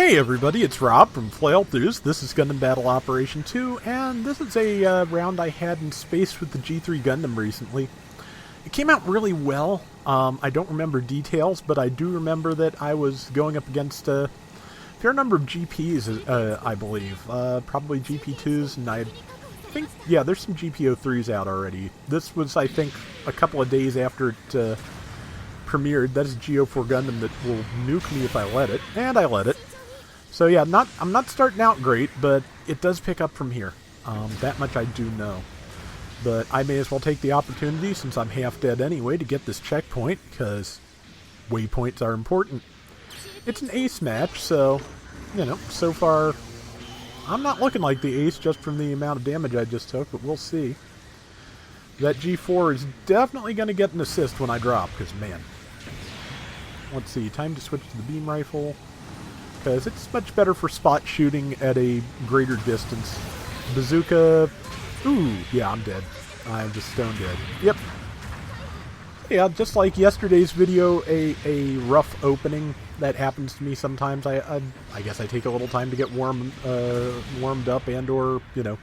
Hey everybody, it's Rob from Flailthroughs. This is Gundam Battle Operation 2, and this is a round I had in space with the G-3 Gundam recently. It came out really well. I don't remember details, but I do remember that I was going up against a fair number of GPs, I believe. Probably GP2s, and I think, yeah, there's some GBO3s out already. This was, I think, a couple of days after it premiered. That is GO4 Gundam that will nuke me if I let it, and I let it. So yeah, I'm not starting out great, but it does pick up from here. That much I do know. But I may as well take the opportunity, since I'm half dead anyway, to get this checkpoint, because waypoints are important. It's an ace match, so, you know, so far, I'm not looking like the ace just from the amount of damage I just took, but we'll see. That G4 is definitely going to get an assist when I drop, because, man. Let's see, time to switch to the beam rifle, because it's much better for spot shooting at a greater distance. Bazooka, ooh, yeah, I'm dead. I'm just stone dead. Yep. Yeah, just like yesterday's video, a rough opening. That happens to me sometimes. I guess I take a little time to get warmed up and or, you know,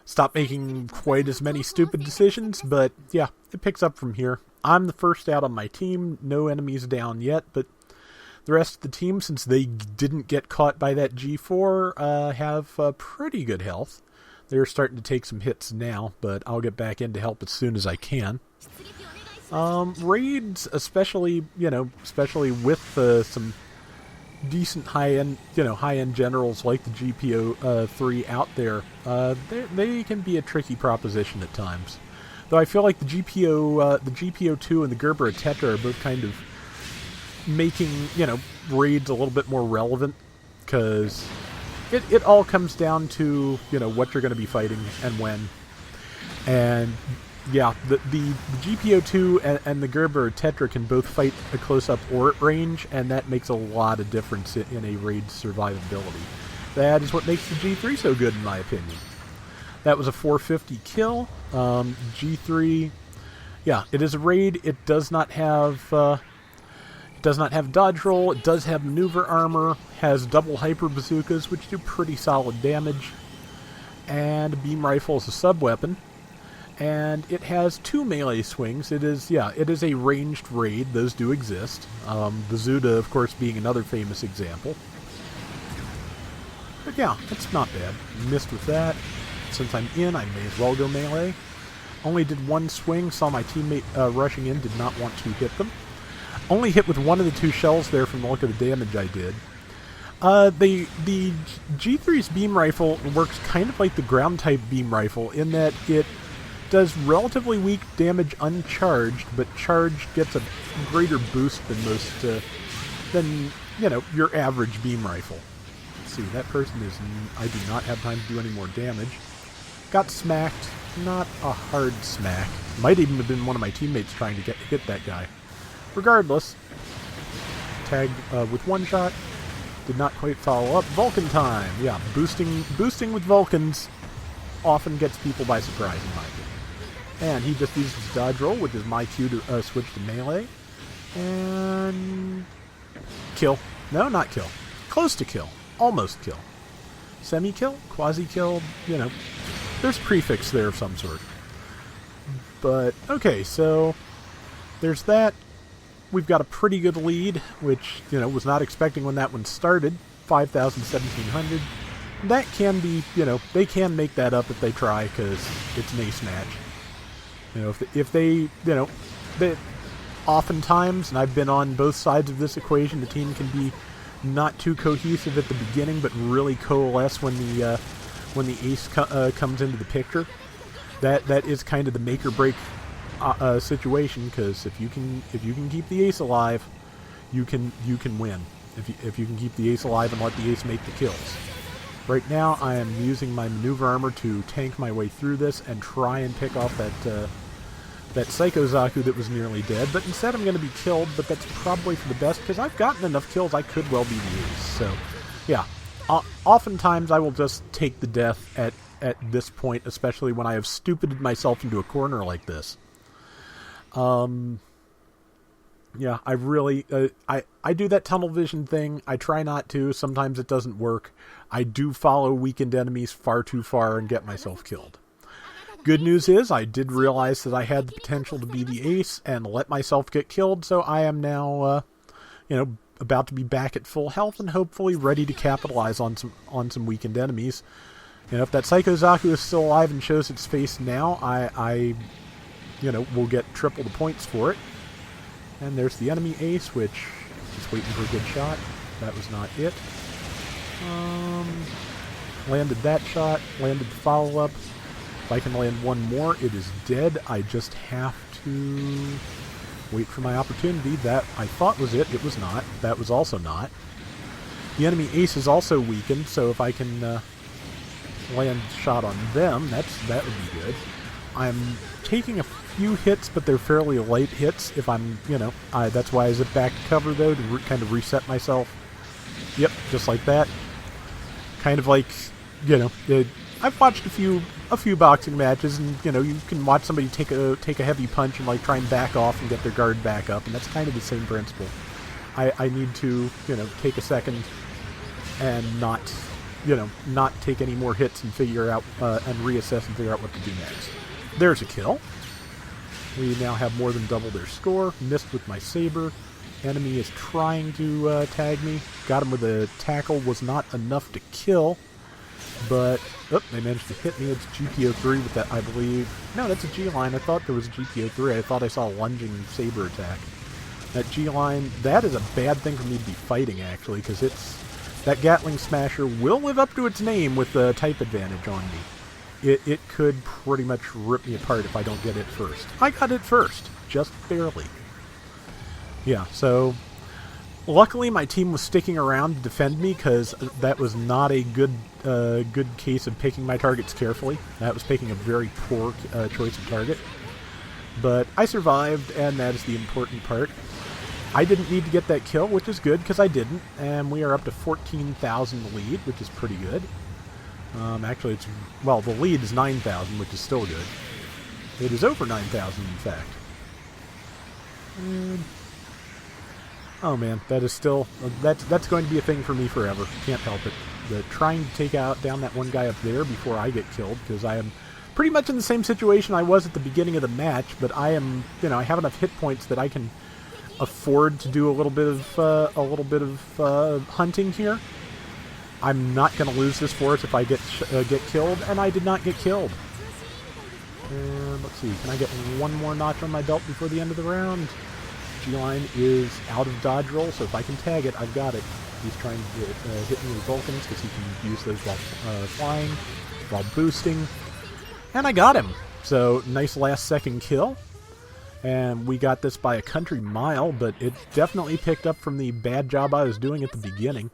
stop making quite as many stupid decisions, but yeah, it picks up from here. I'm the first out on my team, no enemies down yet, but the rest of the team, since they didn't get caught by that G4, have pretty good health. They're starting to take some hits now, but I'll get back in to help as soon as I can. Raids, especially with some decent high-end generals like the GBO3 out there, they can be a tricky proposition at times. Though I feel like the GBO2 and the Gerber Tetra are both kind of making, raids a little bit more relevant, because it all comes down to, what you're going to be fighting and when. And yeah, the GBO2 and the Gerber Tetra can both fight a close-up or at range, and that makes a lot of difference in a raid survivability. That is what makes the G3 so good, in my opinion. That was a 450 kill. G3, yeah, it is a raid. It does not have dodge roll. It does have maneuver armor. Has double hyper bazookas, which do pretty solid damage, and a beam rifle is a sub weapon. And it has 2 melee swings. It is a ranged raid. Those do exist. Bazooka, of course, being another famous example. But yeah, it's not bad. Missed with that. Since I'm in, I may as well go melee. Only did 1 swing. Saw my teammate rushing in. Did not want to hit them. Only hit with 1 of the 2 shells there from the look of the damage I did. The G3's beam rifle works kind of like the ground-type beam rifle in that it does relatively weak damage uncharged, but charged gets a greater boost than your average beam rifle. Let's see, that person is... I do not have time to do any more damage. Got smacked. Not a hard smack. Might even have been one of my teammates trying to hit that guy. Regardless, tagged with 1 shot. Did not quite follow up. Vulcan time! Yeah, boosting with Vulcans often gets people by surprise, in my opinion. And he just uses dodge roll, which is my cue to switch to melee. And... kill. No, not kill. Close to kill. Almost kill. Semi-kill? Quasi-kill? There's prefix there of some sort. But, okay, so there's that. We've got a pretty good lead, which, was not expecting when that one started. 5,000, 1,700. That can be, they can make that up if they try, because it's an ace match. If they oftentimes, and I've been on both sides of this equation, the team can be not too cohesive at the beginning, but really coalesce when the ace comes into the picture. That is kind of the make or break situation, because if you can keep the ace alive, you can win. If you can keep the ace alive and let the ace make the kills. Right now, I am using my maneuver armor to tank my way through this and try and pick off that Psycho Zaku that was nearly dead, but instead I'm going to be killed, but that's probably for the best, because I've gotten enough kills I could well be the ace. So, yeah. Oftentimes I will just take the death at this point, especially when I have stupided myself into a corner like this. Yeah, I really, I do that tunnel vision thing. I try not to. Sometimes it doesn't work. I do follow weakened enemies far too far and get myself killed. Good news is I did realize that I had the potential to be the ace and let myself get killed, so I am now, about to be back at full health and hopefully ready to capitalize on some weakened enemies. If that Psycho Zaku is still alive and shows its face now, I will get triple the points for it. And there's the enemy ace, which is waiting for a good shot. That was not it. Landed that shot, landed the follow-up. If I can land one more, it is dead. I just have to wait for my opportunity. That I thought was it. It was not. That was also not. The enemy ace is also weakened, so if I can land a shot on them, that would be good. I'm taking a few hits, but they're fairly light hits. If I'm, that's why I zip back to cover, though, to kind of reset myself. Yep, just like that. Kind of like, I've watched a few boxing matches, and you can watch somebody take a heavy punch and like try and back off and get their guard back up, and that's kind of the same principle. I need to take a second and not take any more hits and figure out and reassess and figure out what to do next. There's a kill. We now have more than double their score. Missed with my saber. Enemy is trying to tag me. Got him with a tackle. Was not enough to kill. But, they managed to hit me. It's GBO3 with that, I believe. No, that's a G-line. I thought there was a GBO3. I thought I saw a lunging saber attack. That G-line, that is a bad thing for me to be fighting, actually, because that Gatling Smasher will live up to its name with the type advantage on me. It could pretty much rip me apart if I don't get it first. I got it first, just barely. Yeah, so luckily my team was sticking around to defend me, because that was not a good case of picking my targets carefully. That was picking a very poor choice of target. But I survived, and that is the important part. I didn't need to get that kill, which is good, because I didn't, and we are up to 14,000 lead, which is pretty good. Actually, the lead is 9,000, which is still good. It is over 9,000, in fact. Oh man, that is still, that's going to be a thing for me forever. Can't help it. Trying to take down that one guy up there before I get killed, because I am pretty much in the same situation I was at the beginning of the match, but I am, I have enough hit points that I can afford to do a little bit of hunting here. I'm not going to lose this for us if I get killed, and I did not get killed. And let's see, can I get one more notch on my belt before the end of the round? G-Line is out of dodge roll, so if I can tag it, I've got it. He's trying to hit me with Vulcans because he can use those while flying, while boosting. And I got him! So, nice last second kill. And we got this by a country mile, but it definitely picked up from the bad job I was doing at the beginning.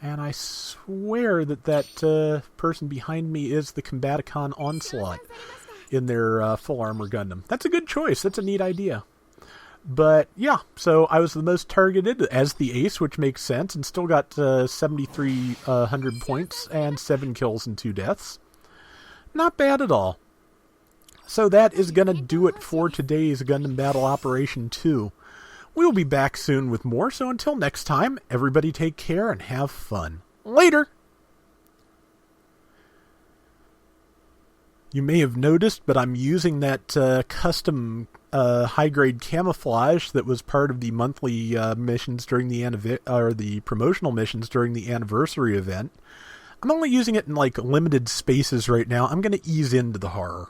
And I swear that person behind me is the Combaticon Onslaught in their full armor Gundam. That's a good choice. That's a neat idea. But yeah, so I was the most targeted as the ace, which makes sense, and still got 7,300 points and 7 kills and 2 deaths. Not bad at all. So that is going to do it for today's Gundam Battle Operation 2. We'll be back soon with more, so until next time, everybody take care and have fun. Later! You may have noticed, but I'm using that custom high-grade camouflage that was part of the monthly missions during the promotional missions during the anniversary event. I'm only using it in limited spaces right now. I'm going to ease into the horror.